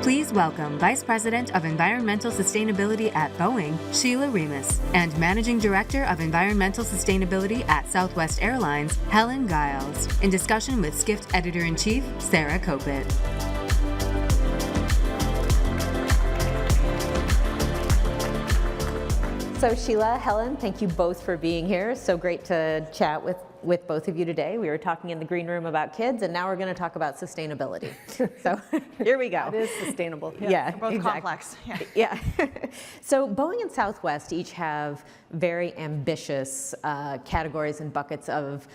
Please welcome Vice President of Environmental Sustainability at Boeing, Sheila Remes, and Managing Director of Environmental Sustainability at Southwest Airlines, Helen Giles, in discussion with Skift Editor-in-Chief, Sarah Kopit. So Sheila, Helen, thank you both for being here. So great to chat with both of you today. We were talking in the green room about kids, and now we're going to talk about sustainability. So here we go. It is sustainable. Yeah, both exactly. complex. Yeah. So Boeing and Southwest each have very ambitious categories and buckets of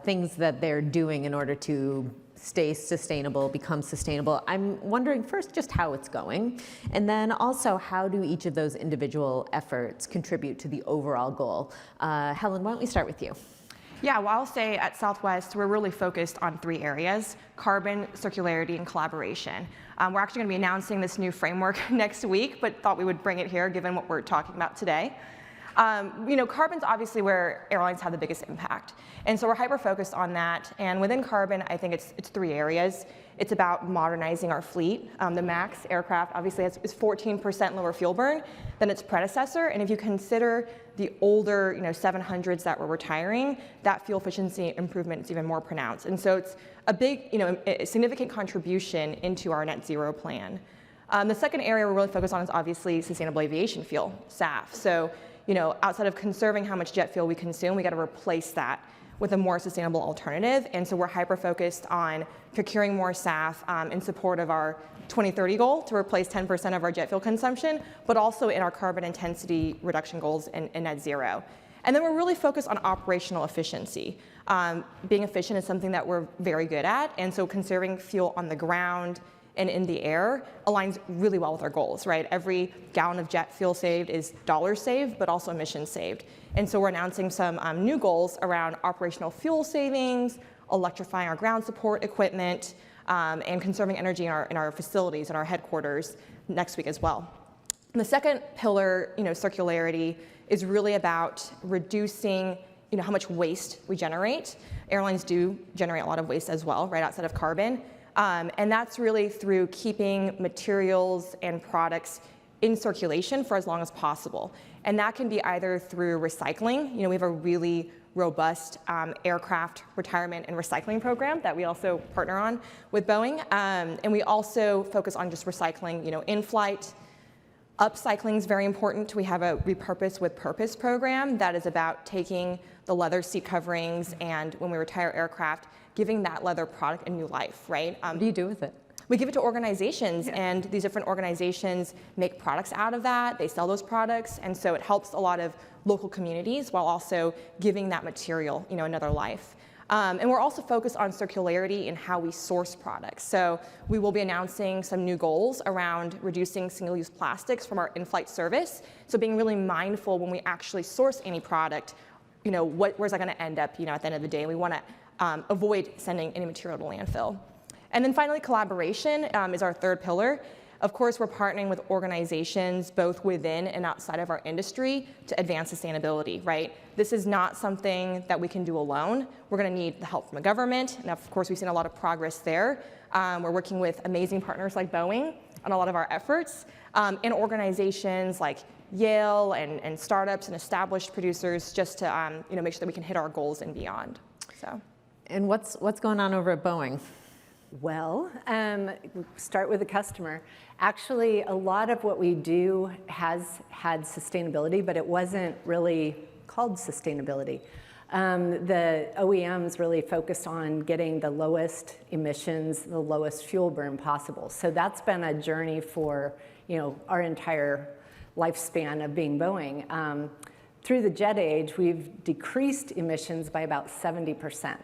things that they're doing in order to stay sustainable, become sustainable. I'm wondering first just how it's going, and then also how do each of those individual efforts contribute to the overall goal? Helen, why don't we start with you? Yeah, well, I'll say at Southwest, we're really focused on 3 areas: carbon, circularity, and collaboration. We're actually going to be announcing this new framework next week, but thought we would bring it here given what we're talking about today. Carbon's obviously where airlines have the biggest impact. And so we're hyper-focused on that. And within carbon, I think it's 3 areas. It's about modernizing our fleet. The MAX aircraft obviously is 14% lower fuel burn than its predecessor. And if you consider the older 700s that we're retiring, that fuel efficiency improvement is even more pronounced. And so it's a big, a significant contribution into our net zero plan. The second area we're really focused on is obviously sustainable aviation fuel, SAF. So outside of conserving how much jet fuel we consume, we got to replace that with a more sustainable alternative. And so we're hyper-focused on procuring more SAF in support of our 2030 goal to replace 10% of our jet fuel consumption, but also in our carbon intensity reduction goals in net zero. And then we're really focused on operational efficiency. Being efficient is something that we're very good at, and so conserving fuel on the ground and in the air aligns really well with our goals, right? Every gallon of jet fuel saved is dollars saved, but also emissions saved. And so we're announcing some new goals around operational fuel savings, electrifying our ground support equipment, and conserving energy in our facilities and our headquarters next week as well. And the second pillar, circularity, is really about reducing how much waste we generate. Airlines do generate a lot of waste as well, right outside of carbon. And that's really through keeping materials and products in circulation for as long as possible. And that can be either through recycling. We have a really robust aircraft retirement and recycling program that we also partner on with Boeing. And we also focus on just recycling, in flight. Upcycling is very important. We have a Repurpose with Purpose program that is about taking the leather seat coverings and when we retire aircraft, giving that leather product a new life, right? What do you do with it? We give it to organizations, and these different organizations make products out of that. They sell those products, and so it helps a lot of local communities while also giving that material, another life. And we're also focused on circularity in how we source products. So we will be announcing some new goals around reducing single-use plastics from our in-flight service. So being really mindful when we actually source any product, where's that going to end up, at the end of the day? We want to avoid sending any material to landfill. And then finally, collaboration is our third pillar. Of course, we're partnering with organizations both within and outside of our industry to advance sustainability, right? This is not something that we can do alone. We're going to need the help from the government, and of course, we've seen a lot of progress there. We're working with amazing partners like Boeing on a lot of our efforts, and organizations like Yale and startups and established producers just to make sure that we can hit our goals and beyond. So. And what's going on over at Boeing? Well, start with the customer. Actually, a lot of what we do has had sustainability, but it wasn't really called sustainability. The OEMs really focused on getting the lowest emissions, the lowest fuel burn possible. So that's been a journey for our entire lifespan of being Boeing. Through the jet age, we've decreased emissions by about 70%.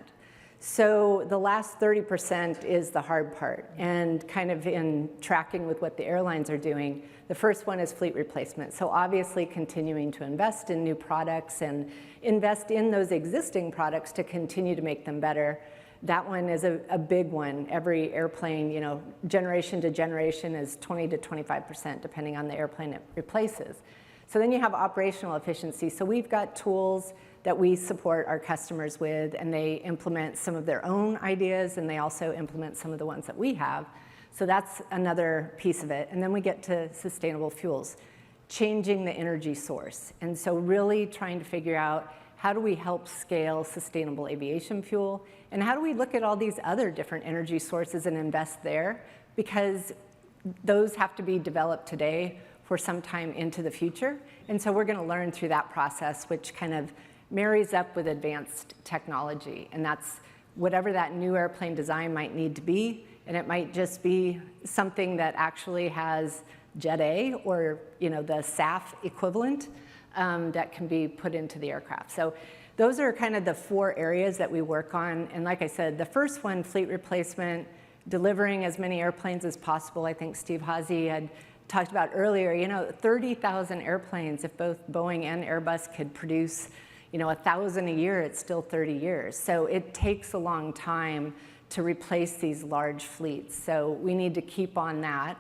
So the last 30% is the hard part, and kind of in tracking with what the airlines are doing, the first one is fleet replacement. So obviously continuing to invest in new products and invest in those existing products to continue to make them better. That one is a big one. Every airplane, generation to generation is 20 to 25%, depending on the airplane it replaces. So then you have operational efficiency. So we've got tools that we support our customers with, and they implement some of their own ideas, and they also implement some of the ones that we have. So that's another piece of it. And then we get to sustainable fuels, changing the energy source. And so really trying to figure out, how do we help scale sustainable aviation fuel? And how do we look at all these other different energy sources and invest there? Because those have to be developed today for some time into the future. And so we're going to learn through that process, which kind of marries up with advanced technology. And that's whatever that new airplane design might need to be. And it might just be something that actually has Jet A or the SAF equivalent that can be put into the aircraft. So those are kind of the 4 areas that we work on. And like I said, the first one, fleet replacement, delivering as many airplanes as possible. I think Steve Hazy had talked about earlier, 30,000 airplanes. If both Boeing and Airbus could produce 1,000 a year, it's still 30 years. So it takes a long time to replace these large fleets. So we need to keep on that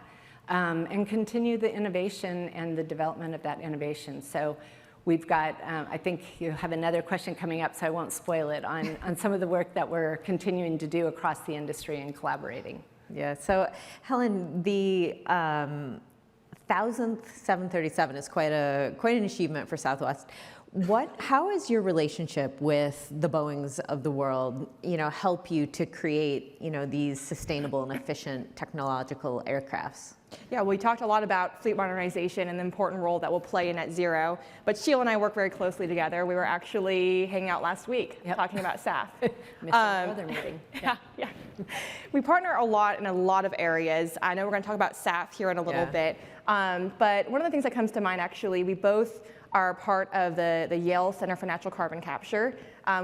and continue the innovation and the development of that innovation. So we've got, I think you have another question coming up, so I won't spoil it, on some of the work that we're continuing to do across the industry and collaborating. Yeah, so Helen, the 1000th 737 is quite an achievement for Southwest. How is your relationship with the Boeings of the world, help you to create, these sustainable and efficient technological aircrafts? Yeah, we talked a lot about fleet modernization and the important role that will play in net zero, but Sheila and I work very closely together. We were actually hanging out last week talking about SAF. Missed another meeting. Yeah. We partner a lot in a lot of areas. I know we're going to talk about SAF here in a little bit, but one of the things that comes to mind, actually, we both are part of the Yale Center for Natural Carbon Capture.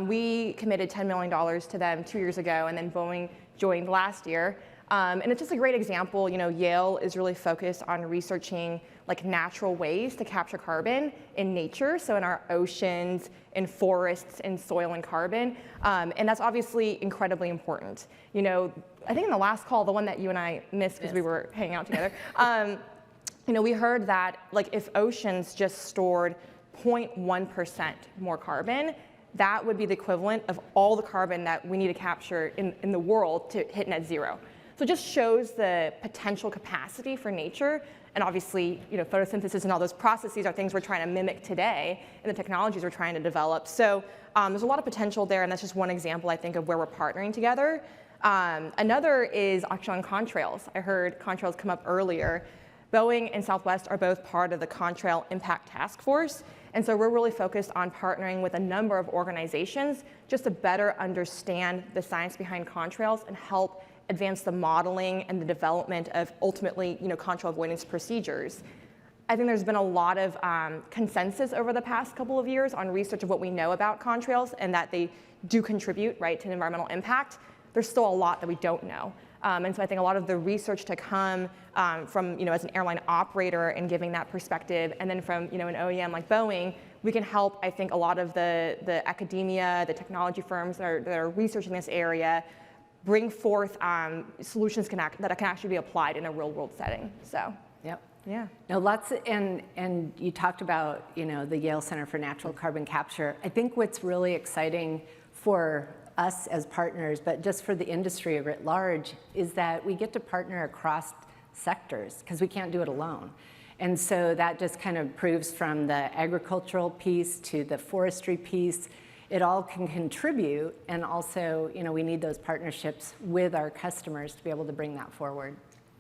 We committed $10 million to them 2 years ago, and then Boeing joined last year. And it's just a great example. Yale is really focused on researching natural ways to capture carbon in nature, so in our oceans, in forests, in soil and carbon. And that's obviously incredibly important. I think in the last call, the one that you and I missed because we were hanging out together, we heard that if oceans just stored 0.1% more carbon, that would be the equivalent of all the carbon that we need to capture in the world to hit net zero. So it just shows the potential capacity for nature. And obviously, photosynthesis and all those processes are things we're trying to mimic today, and the technologies we're trying to develop. So there's a lot of potential there, and that's just one example, I think, of where we're partnering together. Another is actually on contrails. I heard contrails come up earlier. Boeing and Southwest are both part of the Contrail Impact Task Force. And so we're really focused on partnering with a number of organizations just to better understand the science behind contrails and help advance the modeling and the development of ultimately, contrail avoidance procedures. I think there's been a lot of consensus over the past couple of years on research of what we know about contrails and that they do contribute, to environmental impact. There's still a lot that we don't know. And so I think a lot of the research to come from, as an airline operator and giving that perspective, and then from, an OEM like Boeing, we can help, I think, a lot of the academia, the technology firms that are researching this area, bring forth solutions that can actually be applied in a real-world setting. So. Yep. Yeah. No, and you talked about, the Yale Center for Natural Carbon Capture. I think what's really exciting for us as partners, but just for the industry writ large, is that we get to partner across sectors because we can't do it alone. And so that just kind of proves from the agricultural piece to the forestry piece, it all can contribute, and also, we need those partnerships with our customers to be able to bring that forward.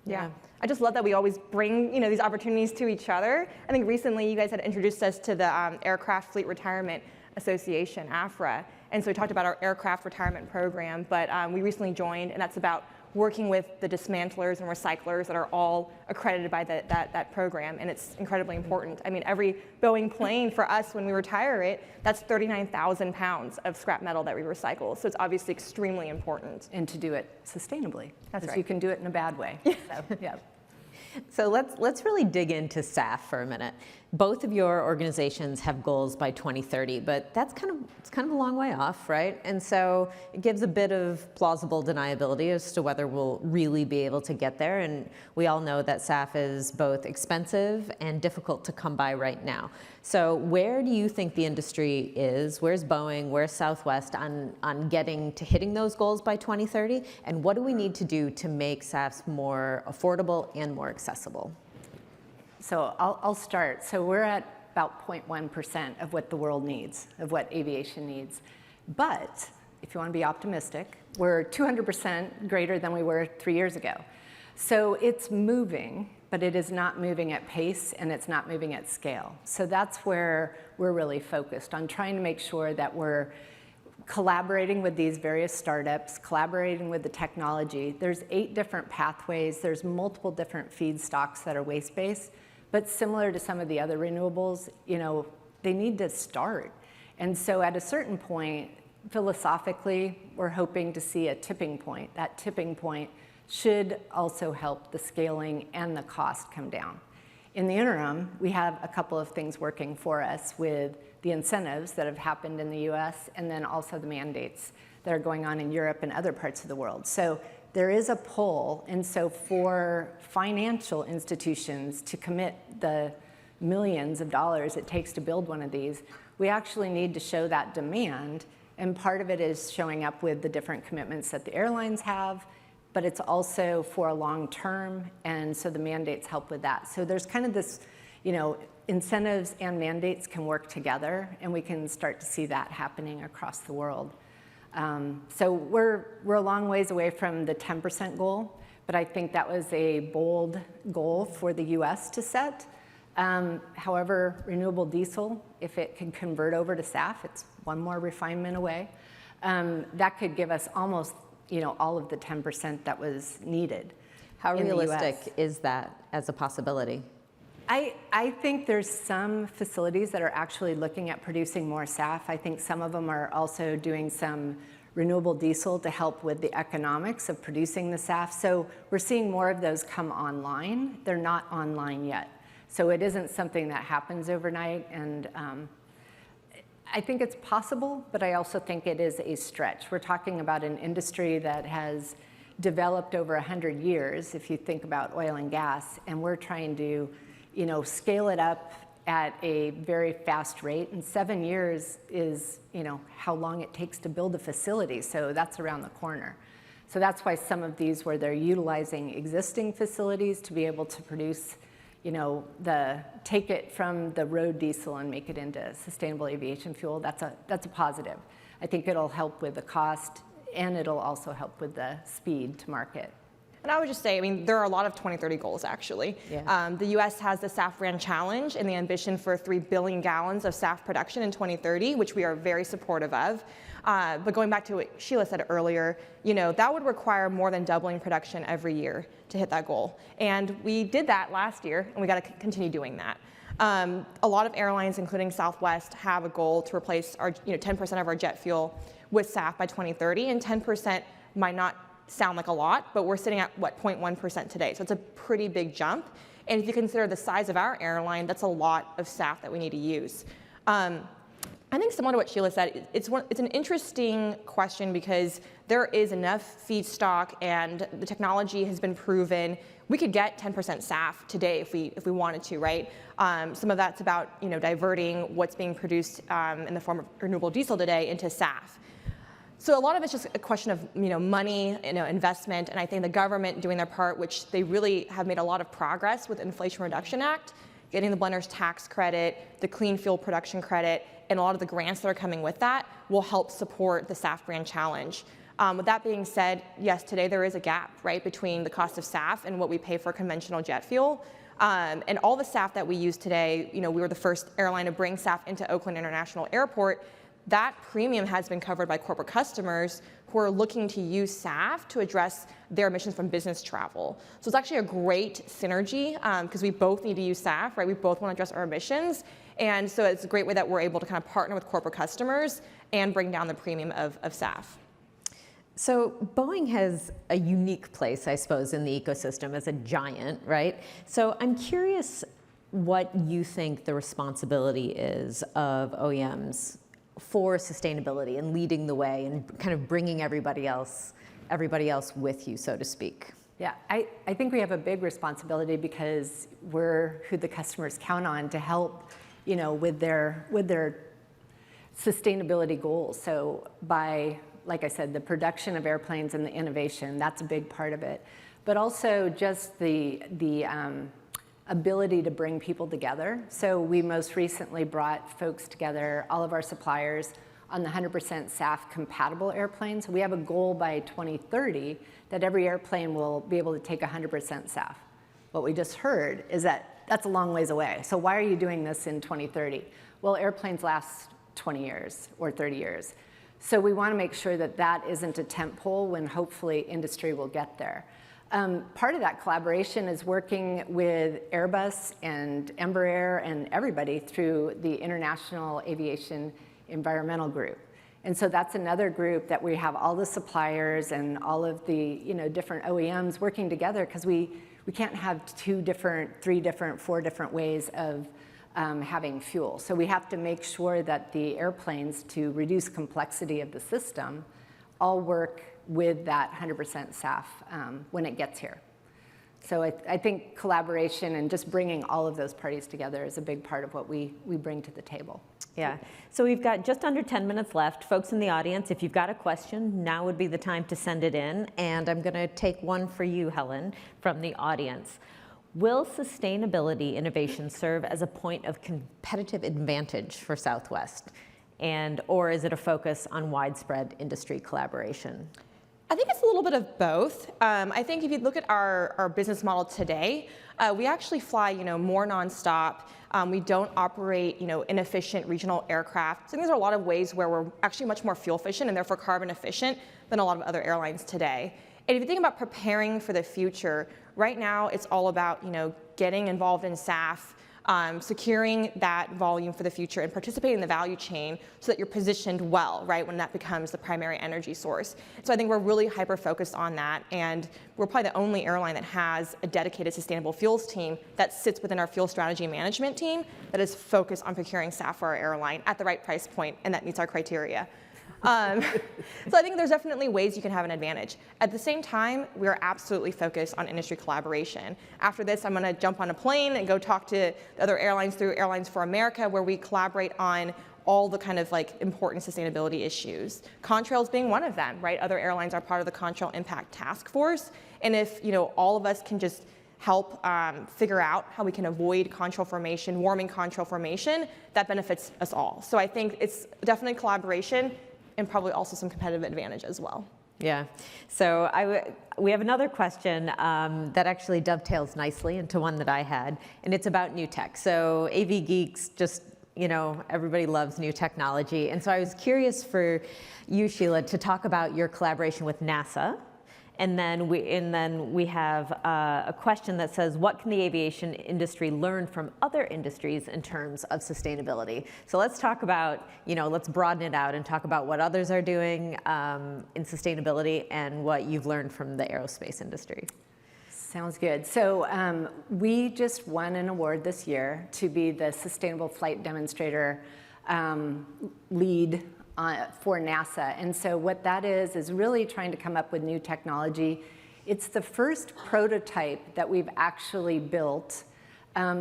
Yeah. I just love that we always bring, these opportunities to each other. I think recently you guys had introduced us to the Aircraft Fleet Retirement Association, AFRA. And so we talked about our aircraft retirement program, but we recently joined, and that's about working with the dismantlers and recyclers that are all accredited by that program, and it's incredibly important. I mean, every Boeing plane for us, when we retire it, that's 39,000 pounds of scrap metal that we recycle. So it's obviously extremely important. And to do it sustainably. That's right. You can do it in a bad way. So, yeah. So let's really dig into SAF for a minute. Both of your organizations have goals by 2030, but it's kind of a long way off, right? And so it gives a bit of plausible deniability as to whether we'll really be able to get there. And we all know that SAF is both expensive and difficult to come by right now. So where do you think the industry is? Where's Boeing? Where's Southwest on getting to hitting those goals by 2030? And what do we need to do to make SAFs more affordable and more accessible? So I'll start. So we're at about 0.1% of what the world needs, of what aviation needs. But if you want to be optimistic, we're 200% greater than we were 3 years ago. So it's moving, but it is not moving at pace and it's not moving at scale. So that's where we're really focused on trying to make sure that we're collaborating with these various startups, collaborating with the technology. There's 8 different pathways. There's multiple different feedstocks that are waste-based. But similar to some of the other renewables, they need to start. And so at a certain point, philosophically, we're hoping to see a tipping point. That tipping point should also help the scaling and the cost come down. In the interim, we have a couple of things working for us with the incentives that have happened in the US and then also the mandates that are going on in Europe and other parts of the world. So there is a pull, and so for financial institutions to commit the millions of dollars it takes to build one of these, we actually need to show that demand, and part of it is showing up with the different commitments that the airlines have, but it's also for a long term, and so the mandates help with that. So there's kind of this, incentives and mandates can work together, and we can start to see that happening across the world. So we're a long ways away from the 10% goal, but I think that was a bold goal for the US to set. However, renewable diesel, if it can convert over to SAF, it's one more refinement away. That could give us almost all of the 10% that was needed. How realistic is that as a possibility? I think there's some facilities that are actually looking at producing more SAF. I think some of them are also doing some renewable diesel to help with the economics of producing the SAF. So we're seeing more of those come online. They're not online yet. So it isn't something that happens overnight. And I think it's possible, but I also think it is a stretch. We're talking about an industry that has developed over 100 years, if you think about oil and gas, and we're trying to scale it up at a very fast rate, and 7 years is, how long it takes to build a facility, so that's around the corner. So that's why some of these where they're utilizing existing facilities to be able to produce, take it from the road diesel and make it into sustainable aviation fuel, that's a positive. I think it'll help with the cost, and it'll also help with the speed to market. And I would just say, there are a lot of 2030 goals, actually. Yeah. The U.S. has the SAF Brand Challenge and the ambition for 3 billion gallons of SAF production in 2030, which we are very supportive of. But going back to what Sheila said earlier, that would require more than doubling production every year to hit that goal. And we did that last year, and we got to continue doing that. A lot of airlines, including Southwest, have a goal to replace our 10% of our jet fuel with SAF by 2030, and 10% might not sound like a lot, but we're sitting at 0.1% today. So it's a pretty big jump. And if you consider the size of our airline, that's a lot of SAF that we need to use. I think similar to what Sheila said, it's an interesting question because there is enough feedstock and the technology has been proven. We could get 10% SAF today if we wanted to, right? Some of that's about diverting what's being produced in the form of renewable diesel today into SAF. So a lot of it's just a question of money, investment, and I think the government doing their part, which they really have made a lot of progress with Inflation Reduction Act, getting the blender's tax credit, the clean fuel production credit, and a lot of the grants that are coming with that will help support the SAF Brand Challenge. With that being said, yes, today there is a gap, right, between the cost of SAF and what we pay for conventional jet fuel. And all the SAF that we use today, we were the first airline to bring SAF into Oakland International Airport. That premium has been covered by corporate customers who are looking to use SAF to address their emissions from business travel. So it's actually a great synergy because we both need to use SAF, right? We both want to address our emissions. And so it's a great way that we're able to kind of partner with corporate customers and bring down the premium of SAF. So Boeing has a unique place, I suppose, in the ecosystem as a giant, right? So I'm curious what you think the responsibility is of OEMs for sustainability and leading the way and kind of bringing everybody else with you, so to speak. Yeah, I think we have a big responsibility because we're who the customers count on to help, with their sustainability goals. So by, like I said, the production of airplanes and the innovation, that's a big part of it. But also just the ability to bring people together. So we most recently brought folks together, all of our suppliers, on the 100% SAF compatible airplanes. We have a goal by 2030 that every airplane will be able to take 100% SAF. What we just heard is that that's a long ways away. So why are you doing this in 2030? Well, airplanes last 20 years or 30 years. So we want to make sure that that isn't a tent pole when hopefully industry will get there. Part of that collaboration is working with Airbus and Embraer and everybody through the International Aviation Environmental Group. And so that's another group that we have all the suppliers and all of the different OEMs working together, because we can't have 2 different, 3 different, 4 different ways of having fuel. So we have to make sure that the airplanes, to reduce complexity of the system, all work with that 100% SAF when it gets here. So I think collaboration and just bringing all of those parties together is a big part of what we bring to the table. Yeah, so we've got just under 10 minutes left. Folks in the audience, if you've got a question, now would be the time to send it in. And I'm going to take one for you, Helen, from the audience. Will sustainability innovation serve as a point of competitive advantage for Southwest? Or is it a focus on widespread industry collaboration? I think it's a little bit of both. I think if you look at our business model today, we actually fly, more nonstop. We don't operate, inefficient regional aircraft. So these are a lot of ways where we're actually much more fuel efficient and therefore carbon efficient than a lot of other airlines today. And if you think about preparing for the future, right now it's all about, getting involved in SAF, securing that volume for the future and participating in the value chain so that you're positioned well, right, when that becomes the primary energy source. So I think we're really hyper-focused on that, and we're probably the only airline that has a dedicated sustainable fuels team that sits within our fuel strategy management team that is focused on procuring SAF for our airline at the right price point, and that meets our criteria. So I think there's definitely ways you can have an advantage. At the same time, we are absolutely focused on industry collaboration. After this, I'm going to jump on a plane and go talk to the other airlines through Airlines for America, where we collaborate on all the kind of important sustainability issues. Contrails being one of them, right? Other airlines are part of the Contrail Impact Task Force. And if all of us can just help figure out how we can avoid contrail formation, warming contrail formation, that benefits us all. So I think it's definitely collaboration, and probably also some competitive advantage as well. Yeah, so we have another question that actually dovetails nicely into one that I had, and it's about new tech. So AV Geeks, just, everybody loves new technology. And so I was curious for you, Sheila, to talk about your collaboration with NASA. And then we have a question that says, what can the aviation industry learn from other industries in terms of sustainability? So let's talk about, let's broaden it out and talk about what others are doing in sustainability and what you've learned from the aerospace industry. Sounds good. So we just won an award this year to be the Sustainable Flight Demonstrator lead for NASA. And so what that is really trying to come up with new technology. It's the first prototype that we've actually built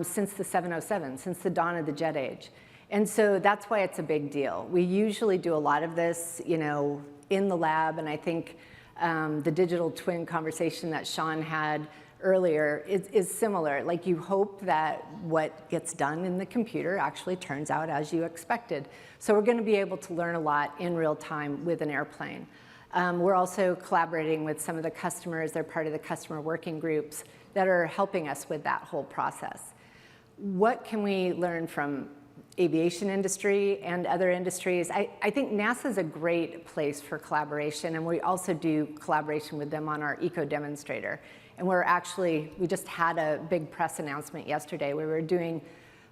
since the 707, since the dawn of the jet age. And so that's why it's a big deal. We usually do a lot of this, in the lab, and I think the digital twin conversation that Sean had earlier is similar. Like, you hope that what gets done in the computer actually turns out as you expected. So we're going to be able to learn a lot in real time with an airplane. We're also collaborating with some of the customers. They're part of the customer working groups that are helping us with that whole process. What can we learn from aviation industry and other industries? I think NASA is a great place for collaboration, and we also do collaboration with them on our eco demonstrator. And we just had a big press announcement yesterday. We were doing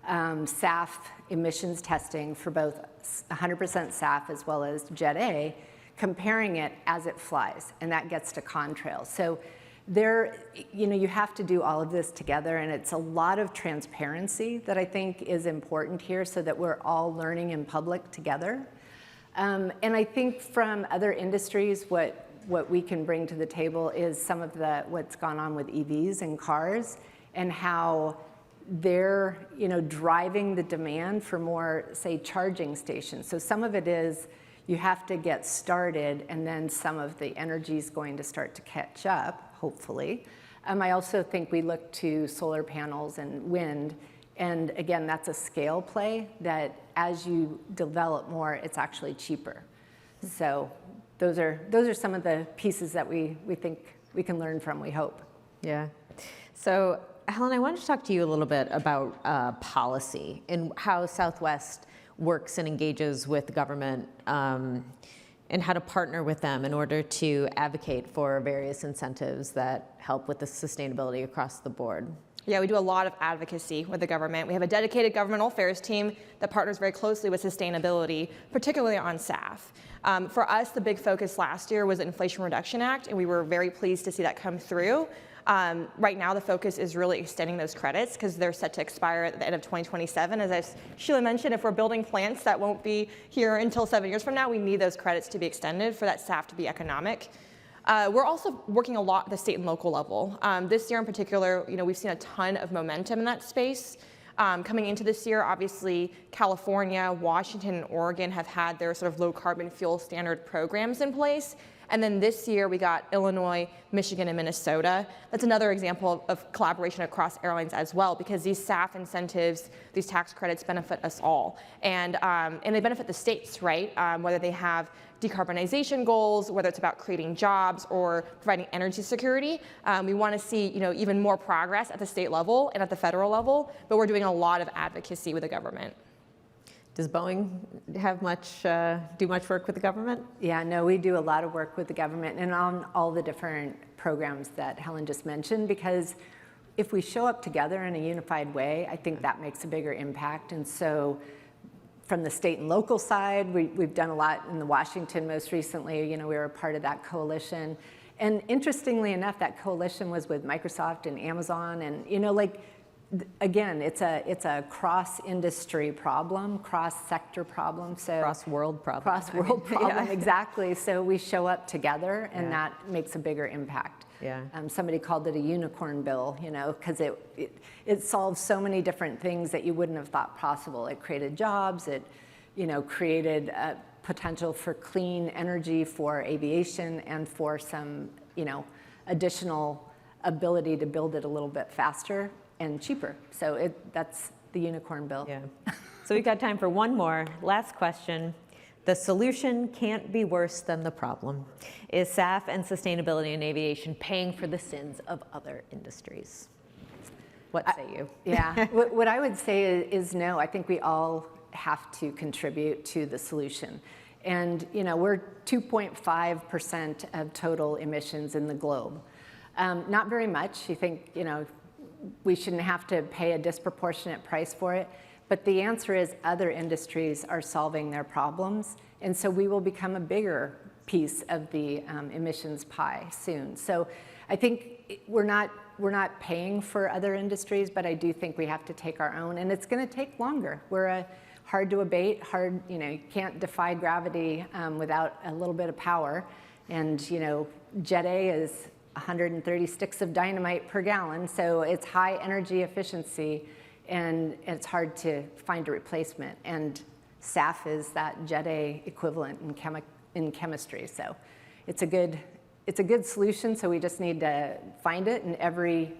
SAF emissions testing for both 100% SAF as well as Jet A, comparing it as it flies, and that gets to contrails. So there, you have to do all of this together, and it's a lot of transparency that I think is important here so that we're all learning in public together. And I think from other industries, what we can bring to the table is some of what's gone on with EVs and cars and how they're driving the demand for more, say, charging stations. So some of it is you have to get started, and then some of the energy is going to start to catch up, hopefully. I also think we look to solar panels and wind, and again, that's a scale play that as you develop more, it's actually cheaper. So those are some of the pieces that we think we can learn from, we hope. Yeah. So Helen, I wanted to talk to you a little bit about policy and how Southwest works and engages with the government and how to partner with them in order to advocate for various incentives that help with the sustainability across the board. Yeah, we do a lot of advocacy with the government. We have a dedicated governmental affairs team that partners very closely with sustainability, particularly on SAF. For us, the big focus last year was the Inflation Reduction Act, and we were very pleased to see that come through. Right now, the focus is really extending those credits because they're set to expire at the end of 2027. As Sheila mentioned, if we're building plants that won't be here until 7 years from now, we need those credits to be extended for that SAF to be economic. We're also working a lot at the state and local level. This year in particular, we've seen a ton of momentum in that space. Coming into this year, obviously, California, Washington, and Oregon have had their sort of low carbon fuel standard programs in place. And then this year, we got Illinois, Michigan, and Minnesota. That's another example of collaboration across airlines as well, because these SAF incentives, these tax credits benefit us all. And they benefit the states, right? Whether they have decarbonization goals, whether it's about creating jobs or providing energy security. We want to see even more progress at the state level and at the federal level, but we're doing a lot of advocacy with the government. Does Boeing have do much work with the government? Yeah, no, we do a lot of work with the government and on all the different programs that Helen just mentioned, because if we show up together in a unified way, I think that makes a bigger impact. And so from the state and local side, we've done a lot in Washington most recently. We were a part of that coalition. And interestingly enough, that coalition was with Microsoft and Amazon. And, again, it's a cross-industry problem, cross-sector problem. So cross-world problem. Cross-world problem, exactly. So we show up together, and that makes a bigger impact. Yeah. Somebody called it a unicorn bill, because it solves so many different things that you wouldn't have thought possible. It created jobs. It, created a potential for clean energy for aviation and for some, additional ability to build it a little bit faster and cheaper. So that's the unicorn bill. Yeah. So we've got time for one more. Last question. The solution can't be worse than the problem. Is SAF and sustainability in aviation paying for the sins of other industries? What say you? Yeah, what I would say is no. I think we all have to contribute to the solution. And we're 2.5% of total emissions in the globe. Not very much. You think, we shouldn't have to pay a disproportionate price for it. But the answer is other industries are solving their problems, and so we will become a bigger piece of the emissions pie soon. So I think we're not paying for other industries, but I do think we have to take our own, and it's going to take longer. We're hard to abate, you can't defy gravity without a little bit of power, and Jet A is 130 sticks of dynamite per gallon, so it's high energy efficiency. And it's hard to find a replacement. And SAF is that Jet A equivalent in chemistry. So it's a good solution. So we just need to find it. And every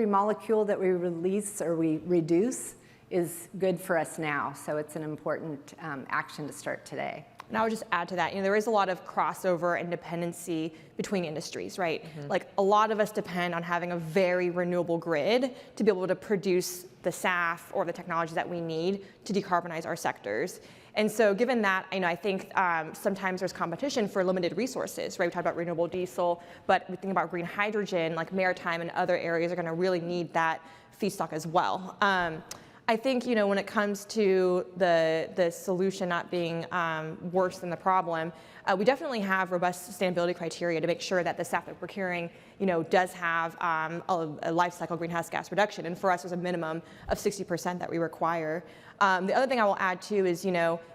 molecule that we release or we reduce is good for us now. So it's an important action to start today. And I would just add to that, there is a lot of crossover and dependency between industries, right? Mm-hmm. Like a lot of us depend on having a very renewable grid to be able to produce the SAF or the technology that we need to decarbonize our sectors. And so given that, I think sometimes there's competition for limited resources, right? We talked about renewable diesel, but we think about green hydrogen, like maritime and other areas are gonna really need that feedstock as well. I think, when it comes to the solution not being worse than the problem, we definitely have robust sustainability criteria to make sure that the SAF that we're procuring, does have a life cycle greenhouse gas reduction. And for us, there's a minimum of 60% that we require. The other thing I will add too is,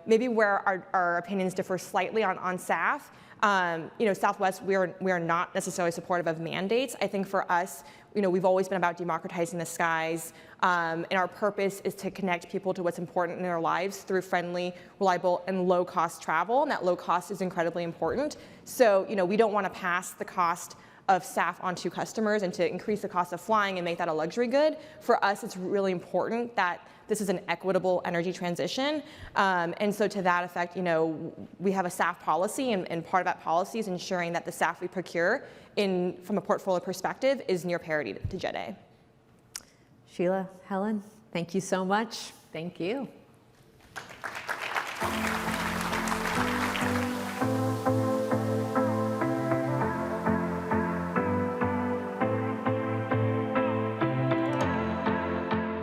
maybe where our opinions differ slightly on SAF. Southwest, we are not necessarily supportive of mandates. I think for us, we've always been about democratizing the skies, and our purpose is to connect people to what's important in their lives through friendly, reliable, and low-cost travel, and that low cost is incredibly important. So, we don't want to pass the cost of SAF onto customers and to increase the cost of flying and make that a luxury good. For us, it's really important that this is an equitable energy transition. And so to that effect, we have a SAF policy, and part of that policy is ensuring that the SAF we procure from a portfolio perspective is near parity to Jet A. Sheila, Helen, thank you so much. Thank you.